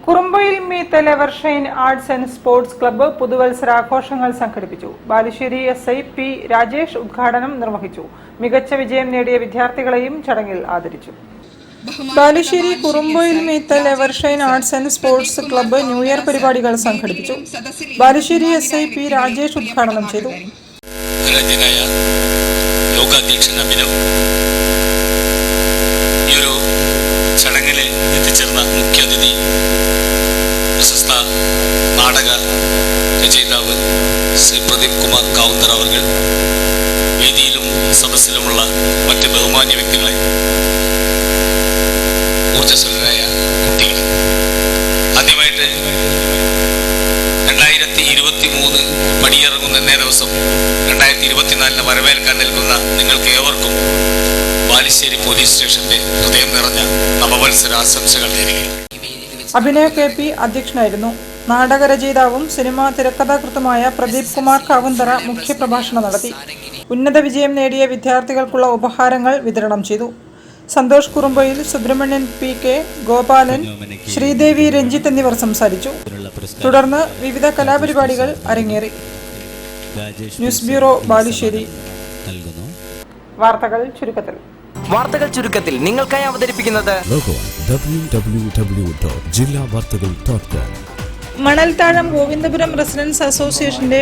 കുറുമ്പയിൽ മീത്ത് ലെവർഷൈൻ arts and sports club പുതുവത്സരാഘോഷങ്ങൾ സംഘടിപ്പിച്ചു. ബാലുശ്ശേരി SI P രാജേഷ് ഉദ്ഘാടനം നിർവഹിച്ചു. മികച്ച വിജയം നേടിയ വിദ്യാർത്ഥികളെയും ചടങ്ങിൽ ആദരിച്ചു. ബാലുശ്ശേരി കുറുമ്പയിൽ മീത്ത് ലെവർഷൈൻ arts and sports club new year പരിപാടികൾ സംഘടിപ്പിച്ചു. ബാലുശ്ശേരി SI P രാജേഷ് ഉദ്ഘാടനം ചെയ്തു. ചടങ്ങിൽ എത്തിച്ചേർന്ന മുഖ്യാതിഥി പ്രശസ്ത നാടക രചയിതാവ് ശ്രീ പ്രദീപ് കുമാർ കാവുന്തറ അവർ, വേദിയിലും സദസ്സിലുമുള്ള മറ്റ് ബഹുമാന്യ വ്യക്തികളെ, ഊർജ്ജസ്വലരായ കുട്ടികൾ, ആദ്യമായിട്ട് 2023 പടിയിറങ്ങുന്ന എന്നേ ദിവസം 2024 വരവേൽക്കാൻ നിൽക്കുന്ന നിങ്ങൾക്ക് ഏവർക്കും ബാലുശ്ശേരി പോലീസ് സ്റ്റേഷന്റെ ഹൃദയം നിറഞ്ഞ നവവത്സര ആശംസകൾ നേരുകയാണ്. അഭിനയ KP അധ്യക്ഷനായിരുന്നു. നാടകരചയിതാവും സിനിമാ തിരക്കഥാകൃത്തുമായ പ്രദീപ് കുമാർ കാവുന്തറ മുഖ്യപ്രഭാഷണം നടത്തി. ഉന്നത വിജയം നേടിയ വിദ്യാർത്ഥികൾക്കുള്ള ഉപഹാരങ്ങൾ വിതരണം ചെയ്തു. സന്തോഷ് കുറുമ്പയിൽ, സുബ്രഹ്മണ്യൻ PK, ഗോപാലൻ, ശ്രീദേവി രഞ്ജിത്ത് എന്നിവർ സംസാരിച്ചു. തുടർന്ന് വിവിധ കലാപരിപാടികൾ അരങ്ങേറി. News bureau, Balussery. വാർത്തകൾ ചുരുക്കത്തിൽ നിങ്ങൾക്കായി അവതരിപ്പിക്കുന്നത് www.jillavartagal.com. മണൽത്താഴം ഗോവിന്ദപുരം റെസിഡൻസ് അസോസിയേഷന്റെ